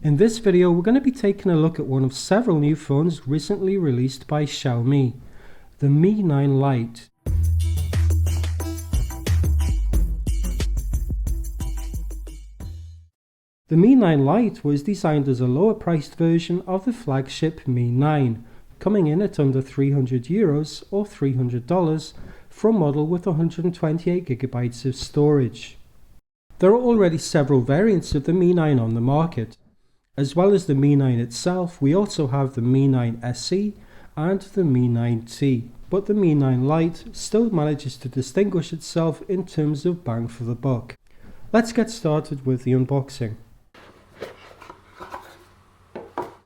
In this video, we're going to be taking a look at one of several new phones recently released by Xiaomi, the Mi 9 Lite. The Mi 9 Lite was designed as a lower priced version of the flagship Mi 9, coming in at under €300 or $300 for a model with 128GB of storage. There are already several variants of the Mi 9 on the market. As well as the Mi 9 itself, we also have the Mi 9 SE and the Mi 9T, but the Mi 9 Lite still manages to distinguish itself in terms of bang for the buck. Let's get started with the unboxing.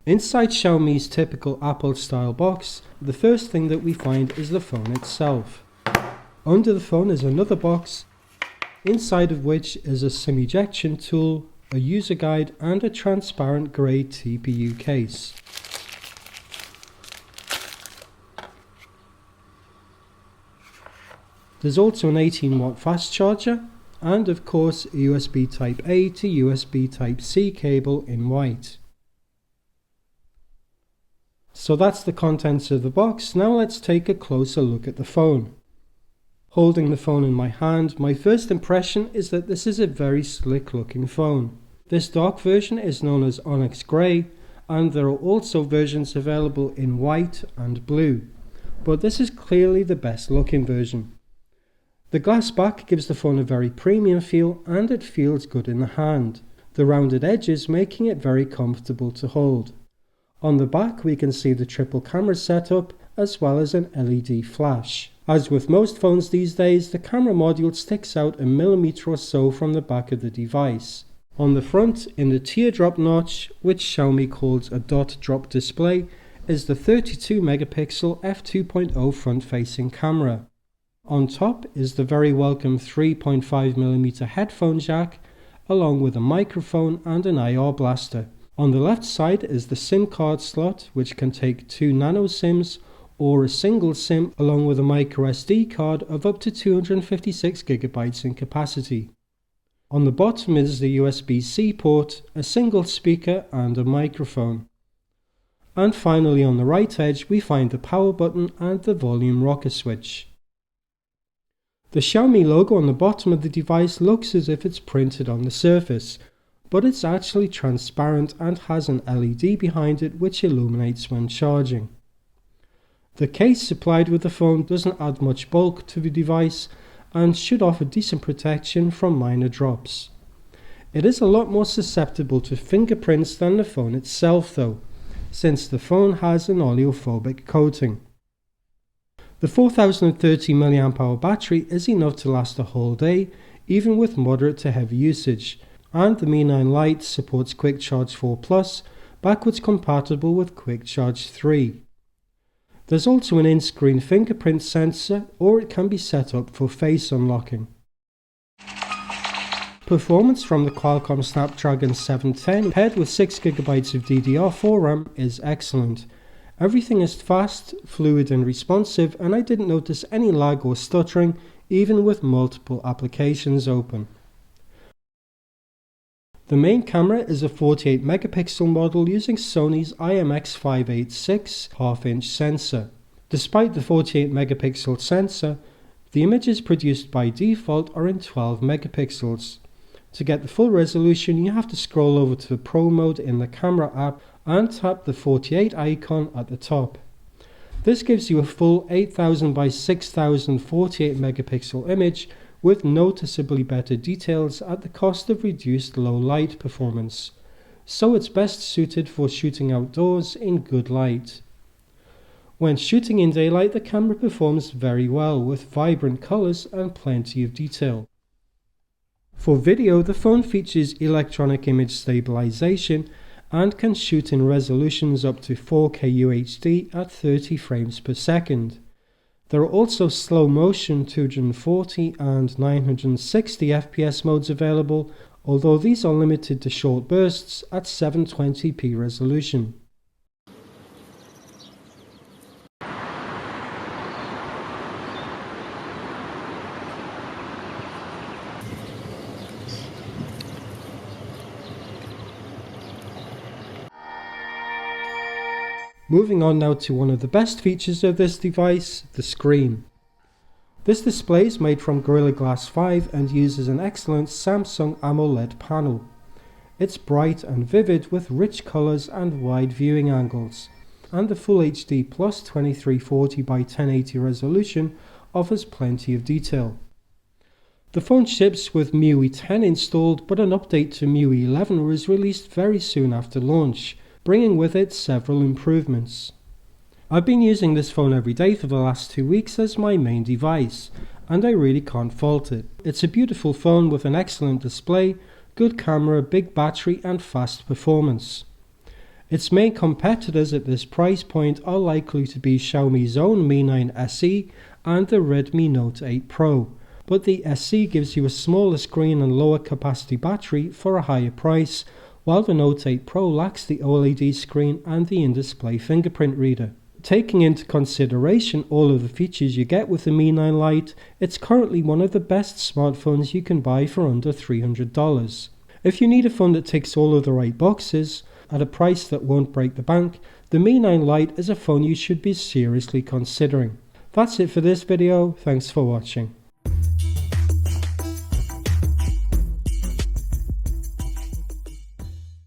Inside Xiaomi's typical Apple style box, the first thing that we find is the phone itself. Under the phone is another box, inside of which is a SIM ejection tool, a user guide and a transparent grey TPU case. There's also an 18-watt fast charger and of course a USB Type-A to USB Type-C cable in white. So that's the contents of the box. Now let's take a closer look at the phone. Holding the phone in my hand, my first impression is that this is a very slick looking phone. This dark version is known as Onyx Grey, and there are also versions available in white and blue, but this is clearly the best looking version. The glass back gives the phone a very premium feel and it feels good in the hand, the rounded edges making it very comfortable to hold. On the back we can see the triple camera setup as well as an LED flash. As with most phones these days, the camera module sticks out a millimeter or so from the back of the device. On the front, in the teardrop notch, which Xiaomi calls a dot drop display, is the 32 megapixel f2.0 front-facing camera. On top is the very welcome 3.5mm headphone jack, along with a microphone and an IR blaster. On the left side is the SIM card slot, which can take 2 nano SIMs or a single SIM, along with a micro SD card of up to 256GB in capacity. On the bottom is the USB-C port, a single speaker and a microphone. And finally on the right edge we find the power button and the volume rocker switch. The Xiaomi logo on the bottom of the device looks as if it's printed on the surface, but it's actually transparent and has an LED behind it which illuminates when charging. The case supplied with the phone doesn't add much bulk to the device and should offer decent protection from minor drops. It is a lot more susceptible to fingerprints than the phone itself though, since the phone has an oleophobic coating. The 4030 mAh battery is enough to last a whole day, even with moderate to heavy usage, and the Mi 9 Lite supports Quick Charge 4 Plus, backwards compatible with Quick Charge 3. There's also an in-screen fingerprint sensor, or it can be set up for face unlocking. Performance from the Qualcomm Snapdragon 710 paired with 6GB of DDR4 RAM is excellent. Everything is fast, fluid and responsive, and I didn't notice any lag or stuttering even with multiple applications open. The main camera is a 48 megapixel model using Sony's IMX586 half-inch sensor. Despite the 48 megapixel sensor, the images produced by default are in 12 megapixels. To get the full resolution, you have to scroll over to the Pro mode in the camera app and tap the 48 icon at the top. This gives you a full 8000 by 6000 48 megapixel image with noticeably better details at the cost of reduced low light performance, so it's best suited for shooting outdoors in good light. When shooting in daylight, the camera performs very well with vibrant colours and plenty of detail. For video, the phone features electronic image stabilization and can shoot in resolutions up to 4K UHD at 30 frames per second. There are also slow motion 240 and 960 FPS modes available, although these are limited to short bursts at 720p resolution. Moving on now to one of the best features of this device, the screen. This display is made from Gorilla Glass 5 and uses an excellent Samsung AMOLED panel. It's bright and vivid with rich colours and wide viewing angles, and the Full HD Plus 2340 by 1080 resolution offers plenty of detail. The phone ships with MIUI 10 installed, but an update to MIUI 11 was released very soon after launch, bringing with it several improvements. I've been using this phone every day for the last 2 weeks as my main device, and I really can't fault it. It's a beautiful phone with an excellent display, good camera, big battery and fast performance. Its main competitors at this price point are likely to be Xiaomi's own Mi 9 SE and the Redmi Note 8 Pro, but the SE gives you a smaller screen and lower capacity battery for a higher price, while the Note 8 Pro lacks the OLED screen and the in-display fingerprint reader. Taking into consideration all of the features you get with the Mi 9 Lite, it's currently one of the best smartphones you can buy for under $300. If you need a phone that ticks all of the right boxes, at a price that won't break the bank, the Mi 9 Lite is a phone you should be seriously considering. That's it for this video, thanks for watching.